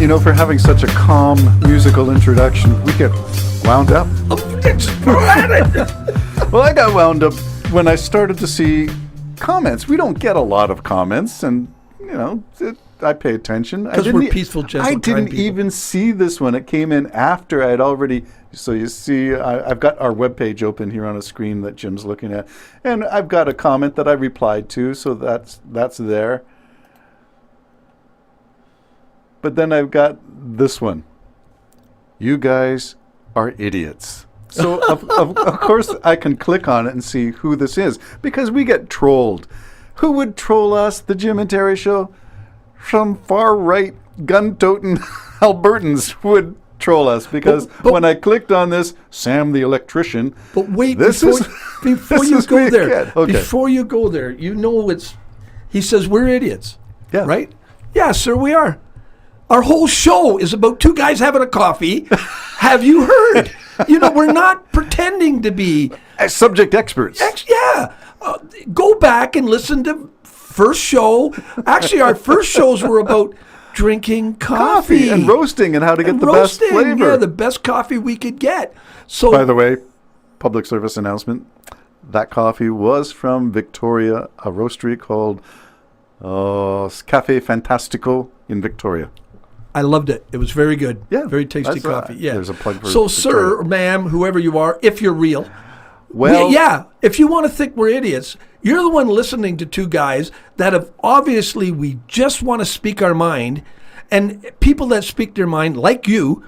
For having such a calm musical introduction, we get wound up. Well, I got wound up when I started to see comments. We don't get a lot of comments, and, I pay attention. Because we're peaceful, gentle, I didn't even see this one. It came in after I had already... So you see, I've got our webpage open here on a screen that Jim's looking at. And I've got a comment that I replied to, so that's there. But then I've got this one. You guys are idiots. So, of course, I can click on it and see who this is, because we get trolled. Who would troll us, the Jim and Terry Show? Some far-right, gun-toting Albertans would troll us, because when I clicked on this, Sam the electrician... But wait, before you go there, before you go there, he says we're idiots, right? Yeah, sir, we are. Our whole show is about two guys having a coffee. Have you heard? We're not pretending to be... subject experts. Go back and listen to first show. Actually, our first shows were about drinking coffee and roasting and how to get the best flavor. Yeah, the best coffee we could get. So, by the way, public service announcement, that coffee was from Victoria, a roastery called Cafe Fantastico in Victoria. I loved it. It was very good. Yeah, very tasty coffee. Yeah. There's a plug for So, Victoria. sir, ma'am, whoever you are, if you're real, well, if you want to think we're idiots, you're the one listening to two guys that have obviously we just want to speak our mind, and people that speak their mind, like you,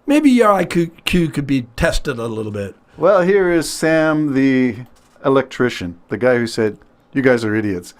maybe your IQ could be tested a little bit. Well, here is Sam the electrician, the guy who said, "You guys are idiots."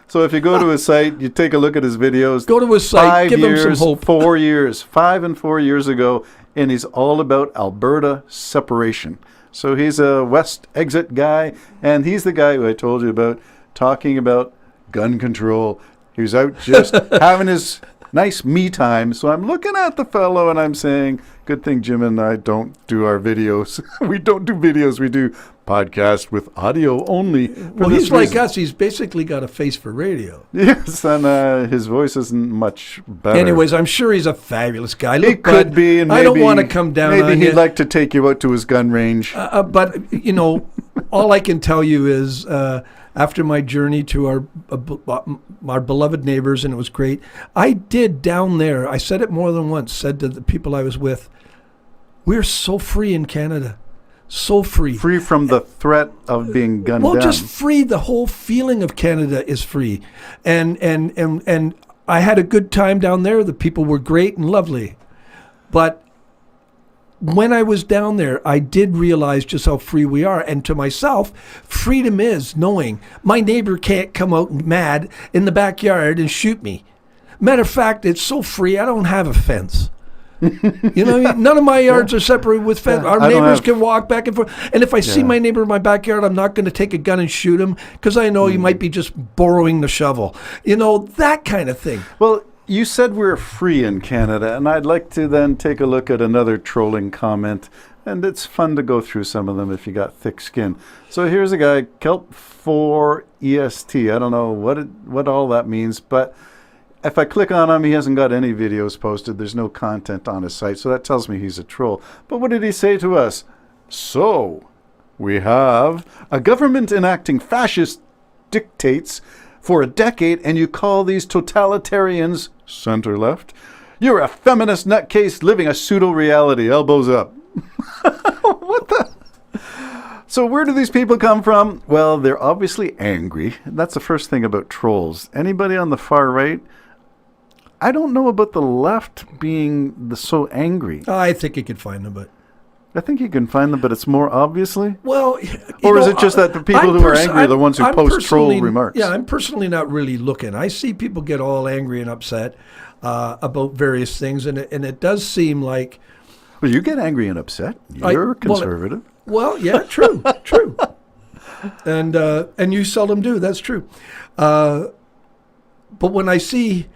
So if you go to his site, you take a look at his videos. Go to his site, give him some hope. 4 years, 5 and 4 years ago, and he's all about Alberta separation. So he's a West Exit guy, and he's the guy who I told you about talking about gun control. He was out just having his nice me time. So I'm looking at the fellow and I'm saying, good thing Jim and I don't do our videos. We don't do videos. We do podcasts with audio only. Well, he's like us. He's basically got a face for radio. Yes, and his voice isn't much better. Anyways, I'm sure he's a fabulous guy. He could be, and maybe, I don't want to come down on you. Maybe he'd like to take you out to his gun range. But, all I can tell you is after my journey to our beloved neighbors, and it was great, I did down there, I said it more than once, said to the people I was with, we're so free in Canada. So free. Free from the threat of being gunned down. Well, just free. The whole feeling of Canada is free. And I had a good time down there. The people were great and lovely. But when I was down there, I did realize just how free we are. And to myself, freedom is knowing my neighbor can't come out mad in the backyard and shoot me. Matter of fact, it's so free, I don't have a fence. None of my yards are separated with fence. Our neighbors can walk back and forth. And if I see my neighbor in my backyard, I'm not going to take a gun and shoot him because I know he might be just borrowing the shovel. That kind of thing. Well, you said we're free in Canada, and I'd like to then take a look at another trolling comment. And it's fun to go through some of them if you got thick skin. So here's a guy, Kelp4EST. I don't know what all that means, but if I click on him, he hasn't got any videos posted. There's no content on his site, so that tells me he's a troll. But what did he say to us? So, we have a government enacting fascist dictates for a decade, and you call these totalitarians center-left? You're a feminist nutcase living a pseudo-reality. Elbows up. What the... So where do these people come from? Well, they're obviously angry. That's the first thing about trolls. Anybody on the far right? I don't know about the left being so angry. I think you could find them, but... I think you can find them, but it's more obviously? Well, or is it just that the people who are angry are the ones who post troll remarks? Yeah, I'm personally not really looking. I see people get all angry and upset about various things, and it does seem like... Well, you get angry and upset. You're conservative. Well, yeah, true, true. And you seldom do. That's true. But when I see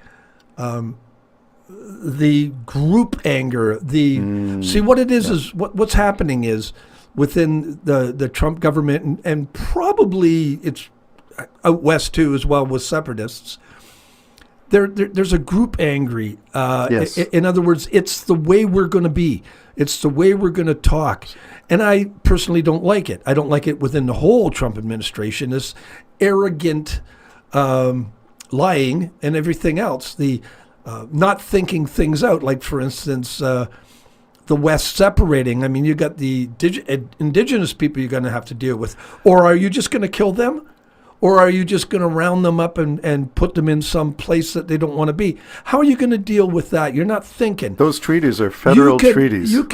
the group anger, see what it is what's happening is within the Trump government and probably it's out west too as well with separatists. there's a group angry. Yes. In other words, it's the way we're going to be. It's the way we're going to talk. And I personally don't like it. I don't like it within the whole Trump administration, this arrogant lying and everything else. The not thinking things out. Like, for instance, the West separating. I mean, you got the indigenous people you're going to have to deal with. Or are you just going to kill them? Or are you just going to round them up and put them in some place that they don't want to be? How are you going to deal with that? You're not thinking. Those treaties are federal treaties. You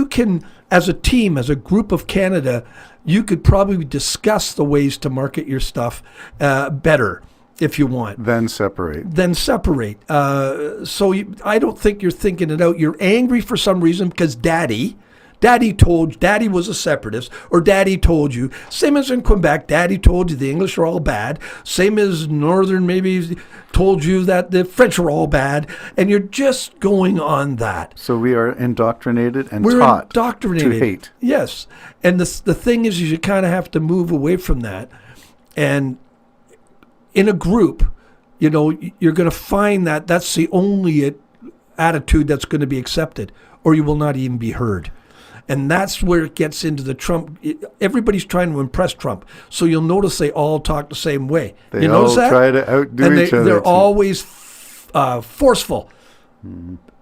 can, as a team, as a group of Canada, you could probably discuss the ways to market your stuff better if you want. Then separate. I don't think you're thinking it out. You're angry for some reason because Daddy was a separatist, or Daddy told you. Same as in Quebec, Daddy told you the English are all bad. Same as Northern maybe told you that the French are all bad, and you're just going on that. So we are indoctrinated and We're taught indoctrinated to hate. Yes, and the thing is you kind of have to move away from that, and in a group, you're going to find that that's the only attitude that's going to be accepted, or you will not even be heard. And that's where it gets into the Trump. Everybody's trying to impress Trump. So you'll notice they all talk the same way. They all try to outdo each other. They're always forceful,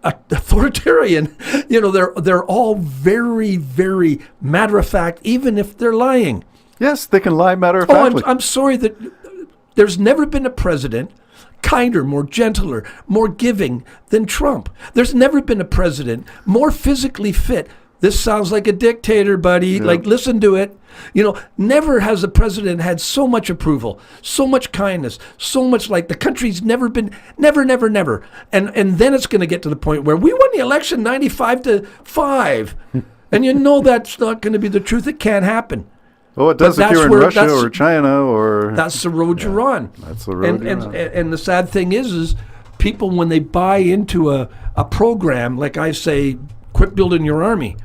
authoritarian. They're all very, very matter of fact, even if they're lying. Yes, they can lie matter of factly. I'm sorry that there's never been a president kinder, more gentler, more giving than Trump. There's never been a president more physically fit. This sounds like a dictator, buddy. Yep. Like, listen to it. Never has a president had so much approval, so much kindness, so much like the country's never been, never. And then it's going to get to the point where we won the election 95-5. And that's not going to be the truth. It can't happen. Oh, it does if you're in Russia or China or... That's the road you're on. That's the road you're on. And the sad thing is people, when they buy into a program, like I say, quit building your army.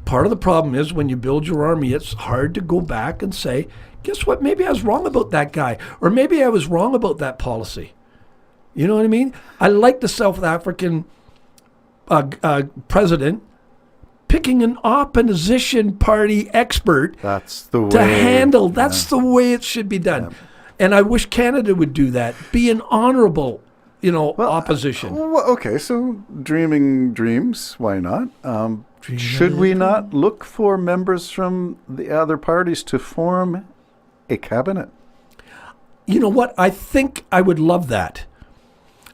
Part of the problem is when you build your army, it's hard to go back and say, guess what? Maybe I was wrong about that guy, or maybe I was wrong about that policy. You know what I mean? I like the South African president picking an opposition party expert That's the way to handle. That's the way it should be done. Yeah. And I wish Canada would do that. Be an honorable, opposition. Okay, so dreaming dreams, why not? Should we not look for members from the other parties to form a cabinet? You know what? I think I would love that.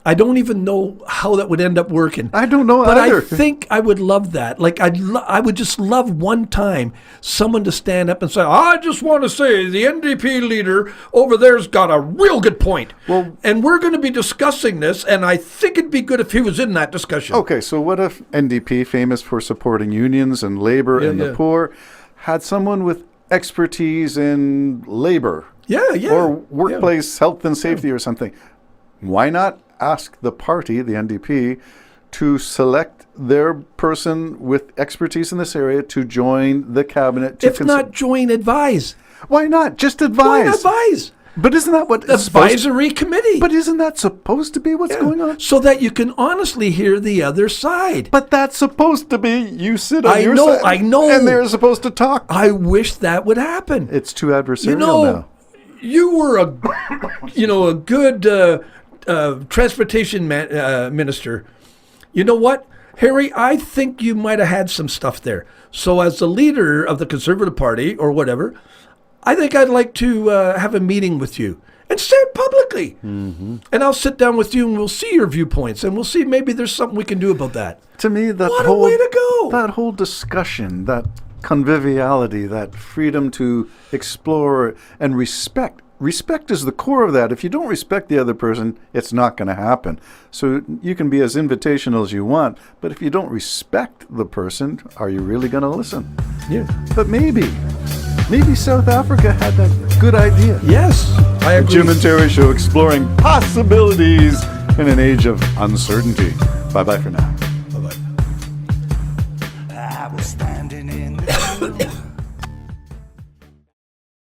I don't even know how that would end up working. I don't know but either. I think I would love that. Like, I would just love one time someone to stand up and say, I just want to say the NDP leader over there's got a real good point. Well, and we're going to be discussing this, and I think it'd be good if he was in that discussion. Okay, so what if NDP, famous for supporting unions and labor and the poor, had someone with expertise in labor? Or workplace health and safety or something. Why not ask the party, the NDP, to select their person with expertise in this area to join the cabinet? If not join, advise. Why not? Just advise. Why advise? But isn't that what advisory committee? But isn't that supposed to be what's going on? So that you can honestly hear the other side. But that's supposed to be you sit on your side. I know. And they're supposed to talk. I wish that would happen. It's too adversarial now. You were a good transportation minister. You know what, Harry? I think you might have had some stuff there. So as the leader of the Conservative Party or whatever, I think I'd like to have a meeting with you and say it publicly. Mm-hmm. And I'll sit down with you and we'll see your viewpoints and we'll see maybe there's something we can do about that. To me, what a way to go! That whole discussion, that conviviality, that freedom to explore and respect. Respect is the core of that. If you don't respect the other person, it's not going to happen. So you can be as invitational as you want, but if you don't respect the person, are you really going to listen? Yeah. But maybe South Africa had that good idea. Yes, I agree. Jim and Terry Show, exploring possibilities in an age of uncertainty. Bye-bye for now.